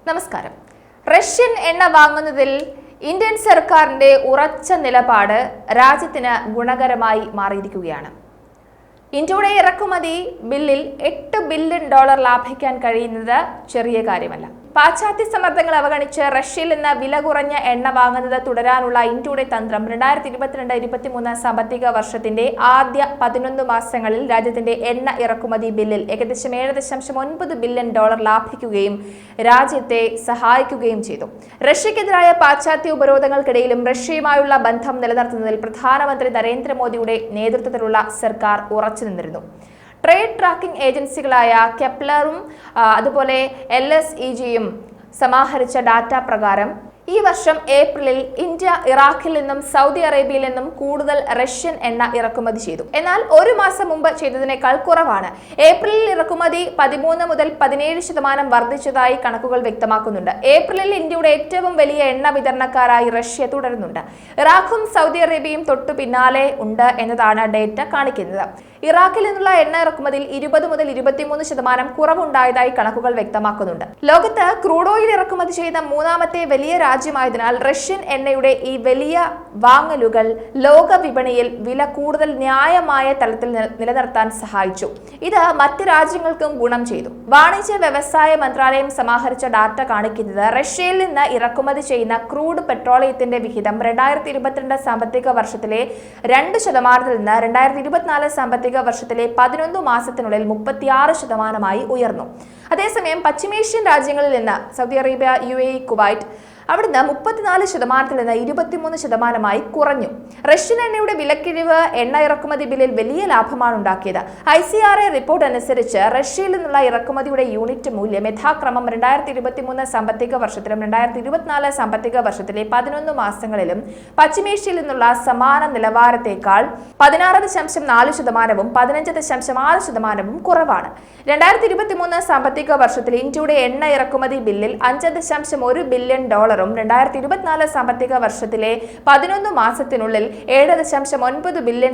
നമസ്കാരം. റഷ്യൻ എണ്ണ വാങ്ങുന്നതിൽ ഇന്ത്യൻ സർക്കാരിന്റെ ഉറച്ച നിലപാട് രാജ്യത്തിന് ഗുണകരമായി മാറിയിരിക്കുകയാണ്. ഇന്ത്യയുടെ ഇറക്കുമതി ബില്ലിൽ $8 ബില്യൺ ലാഭിക്കാൻ കഴിയുന്നത് ചെറിയ കാര്യമല്ല. പാശ്ചാത്യ സമ്മർദ്ദങ്ങൾ അവഗണിച്ച് റഷ്യയിൽ നിന്ന് വില കുറഞ്ഞ എണ്ണ വാങ്ങുന്നത് തുടരാനുള്ള ഇന്ത്യയുടെ തന്ത്രം 2022-23 സാമ്പത്തിക വർഷത്തിന്റെ ആദ്യ 11 മാസങ്ങളിൽ രാജ്യത്തിന്റെ എണ്ണ ഇറക്കുമതി ബില്ലിൽ ഏകദേശം $7.9 ബില്യൺ ലാഭിക്കുകയും രാജ്യത്തെ സഹായിക്കുകയും ചെയ്തു. റഷ്യക്കെതിരായ പാശ്ചാത്യ ഉപരോധങ്ങൾക്കിടയിലും റഷ്യയുമായുള്ള ബന്ധം നിലനിർത്തുന്നതിൽ പ്രധാനമന്ത്രി നരേന്ദ്രമോദിയുടെ നേതൃത്വത്തിലുള്ള സർക്കാർ ഉറച്ചു നിന്നിരുന്നു. ട്രേഡ് ട്രാക്കിംഗ് ഏജൻസികളായ കെപ്ലറും അതുപോലെ LSEGയും സമാഹരിച്ച ഡാറ്റ പ്രകാരം ഈ വർഷം ഏപ്രിലിൽ ഇന്ത്യ ഇറാഖിൽ നിന്നും സൗദി അറേബ്യയിൽ നിന്നും കൂടുതൽ റഷ്യൻ എണ്ണ ഇറക്കുമതി ചെയ്തു. എന്നാൽ ഒരു മാസം മുമ്പ് ചെയ്തതിനേക്കാൾ കുറവാണ്. ഏപ്രിലിൽ ഇറക്കുമതി 13 മുതൽ 17% വർദ്ധിച്ചതായി കണക്കുകൾ വ്യക്തമാക്കുന്നുണ്ട്. ഏപ്രിലിൽ ഇന്ത്യയുടെ ഏറ്റവും വലിയ എണ്ണ വിതരണക്കാരായി റഷ്യ തുടരുന്നുണ്ട്. ഇറാഖും സൗദി അറേബ്യയും തൊട്ടു പിന്നാലെ ഉണ്ട് എന്നതാണ് ഡേറ്റ കാണിക്കുന്നത്. ഇറാഖിൽ നിന്നുള്ള എണ്ണ ഇറക്കുമതിയിൽ 20 മുതൽ 23% കുറവുണ്ടായതായി കണക്കുകൾ വ്യക്തമാക്കുന്നുണ്ട്. ലോകത്ത് ക്രൂഡ് ഓയിൽ ഇറക്കുമതി ചെയ്ത മൂന്നാമത്തെ വലിയ രാജ്യമായതിനാൽ റഷ്യൻ എണ്ണയുടെ ഈ വലിയ വാങ്ങലുകൾ ലോക വിപണിയിൽ വില കൂടുതൽ ന്യായമായ തലത്തിൽ നിലനിർത്താൻ സഹായിച്ചു. ഇത് മറ്റ് രാജ്യങ്ങൾക്കും ഗുണം ചെയ്തു. വാണിജ്യ വ്യവസായ മന്ത്രാലയം സമാഹരിച്ച ഡാറ്റ കാണിക്കുന്നത് റഷ്യയിൽ നിന്ന് ഇറക്കുമതി ചെയ്യുന്ന ക്രൂഡ് പെട്രോളിയത്തിന്റെ വിഹിതം 2022 സാമ്പത്തിക വർഷത്തിലെ 2% നിന്ന് 2024 സാമ്പത്തിക വർഷത്തിലെ 11 മാസത്തിനുള്ളിൽ 36% ഉയർന്നു. അതേസമയം പശ്ചിമേഷ്യൻ രാജ്യങ്ങളിൽ നിന്ന് സൗദി അറേബ്യ, UAE, കുവൈറ്റ് അവിടുന്ന് 34% നിന്ന് 23% കുറഞ്ഞു. റഷ്യൻ എണ്ണയുടെ വിലക്കിഴിവ് എണ്ണ ഇറക്കുമതി ബില്ലിൽ വലിയ ലാഭമാണ് ഉണ്ടാക്കിയത്. ICRA റിപ്പോർട്ട് അനുസരിച്ച് റഷ്യയിൽ നിന്നുള്ള ഇറക്കുമതിയുടെ യൂണിറ്റ് മൂല്യം യഥാക്രമം 2023 സാമ്പത്തിക വർഷത്തിലും 2024 സാമ്പത്തിക വർഷത്തിലെ 11 മാസങ്ങളിലും പശ്ചിമേഷ്യയിൽ നിന്നുള്ള സമാന നിലവാരത്തേക്കാൾ 16.4%, 15.6% കുറവാണ്. 2023 സാമ്പത്തിക വർഷത്തിൽ ഇന്ത്യയുടെ എണ്ണ ഇറക്കുമതി ബില്ലിൽ $5.1 ബില്യൺ 2024 സാമ്പത്തിക വർഷത്തിലെ 11 മാസത്തിനുള്ളിൽ $7.9 ബില്യൺ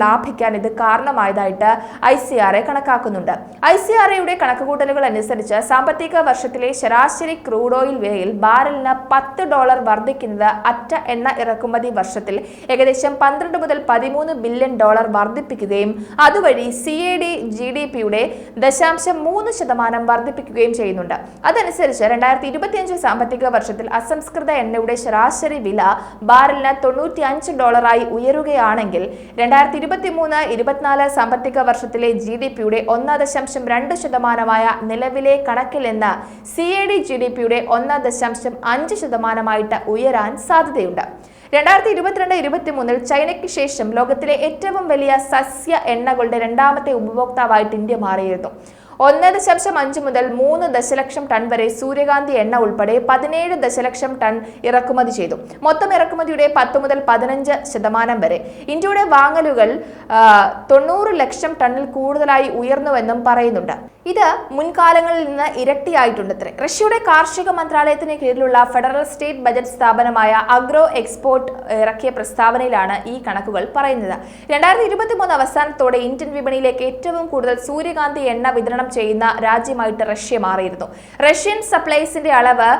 ലാഭിക്കാൻ ഇത് കാരണമായതായിട്ട് ICRA കണക്കാക്കുന്നുണ്ട്. ICRAയുടെ കണക്കുകൂട്ടലുകൾ അനുസരിച്ച് സാമ്പത്തിക വർഷത്തിലെ ശരാശരി ക്രൂഡ് ഓയിൽ വിലയിൽ ബാരലിന് $10 വർദ്ധിക്കുന്നത് അറ്റ എണ്ണ ഇറക്കുമതി വർഷത്തിൽ ഏകദേശം 12 മുതൽ 13 ബില്യൺ വർദ്ധിപ്പിക്കുകയും അതുവഴി CAD GDPയുടെ 0.3% വർദ്ധിപ്പിക്കുകയും ചെയ്യുന്നുണ്ട്. അതനുസരിച്ച് 2025 സാമ്പത്തിക വർഷത്തിൽ അസംസ്കൃത എണ്ണയുടെ ശരാശരി വില ബാരലിന് $95 ഉയരുകയാണെങ്കിൽ 2023-24 സാമ്പത്തിക വർഷത്തിലെ GDPയുടെ 1.2% നിലവിലെ കണക്കിൽ നിന്ന് CAD GDPയുടെ 1.5% ഉയരാൻ സാധ്യതയുണ്ട്. 2022-23 ചൈനയ്ക്ക് ശേഷം ലോകത്തിലെ ഏറ്റവും വലിയ സസ്യ എണ്ണകളുടെ രണ്ടാമത്തെ ഉപഭോക്താവായിട്ട് ഇന്ത്യ മാറിയിരുന്നു. 1.5 മുതൽ 3 ദശലക്ഷം ടൺ വരെ സൂര്യകാന്തി എണ്ണ ഉൾപ്പെടെ 17 ദശലക്ഷം ടൺ ഇറക്കുമതി ചെയ്തു. മൊത്തം ഇറക്കുമതിയുടെ 10 മുതൽ 15% വരെ. ഇന്ത്യയുടെ വാങ്ങലുകൾ 90 ലക്ഷം ടണ്ണിൽ കൂടുതലായി ഉയർന്നുവെന്നും പറയുന്നുണ്ട്. ഇത് മുൻകാലങ്ങളിൽ നിന്ന് ഇരട്ടിയായിട്ടുണ്ടത്രേ. റഷ്യയുടെ കാർഷിക മന്ത്രാലയത്തിന് കീഴിലുള്ള ഫെഡറൽ സ്റ്റേറ്റ് ബജറ്റ് സ്ഥാപനമായ അഗ്രോ എക്സ്പോർട്ട് ഇറക്കിയ പ്രസ്താവനയിലാണ് ഈ കണക്കുകൾ പറയുന്നത്. 2023 അവസാനത്തോടെ ഇന്ത്യൻ വിപണിയിലേക്ക് ഏറ്റവും കൂടുതൽ സൂര്യകാന്തി എണ്ണ വിതരണം ചെയ്യുന്ന രാജ്യമായിട്ട് റഷ്യ മാറിയിരുന്നു. റഷ്യൻ സപ്ലൈസിന്റെ അളവ്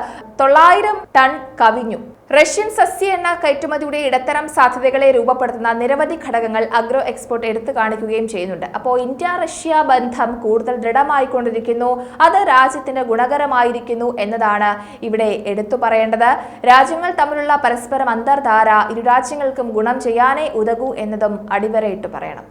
900 ടൺ കവിഞ്ഞു. റഷ്യൻ സസ്യ എണ്ണ കയറ്റുമതിയുടെ ഇടത്തരം സാധ്യതകളെ രൂപപ്പെടുത്തുന്ന നിരവധി ഘടകങ്ങൾ അഗ്രോ എക്സ്പോർട്ട് എടുത്തു കാണിക്കുകയും ചെയ്യുന്നുണ്ട്. അപ്പോൾ ഇന്ത്യ-റഷ്യ ബന്ധം കൂടുതൽ ദൃഢമായിക്കൊണ്ടിരിക്കുന്നു. അത് രാജ്യത്തിന് ഗുണകരമായിരിക്കുന്നു എന്നതാണ് ഇവിടെ എടുത്തു പറയേണ്ടത്. രാജ്യങ്ങൾ തമ്മിലുള്ള പരസ്പരം അന്തർധാര ഇരു രാജ്യങ്ങൾക്കും ഗുണം ചെയ്യാനേ ഉതകൂ എന്നതും അടിവരയിട്ട് പറയണം.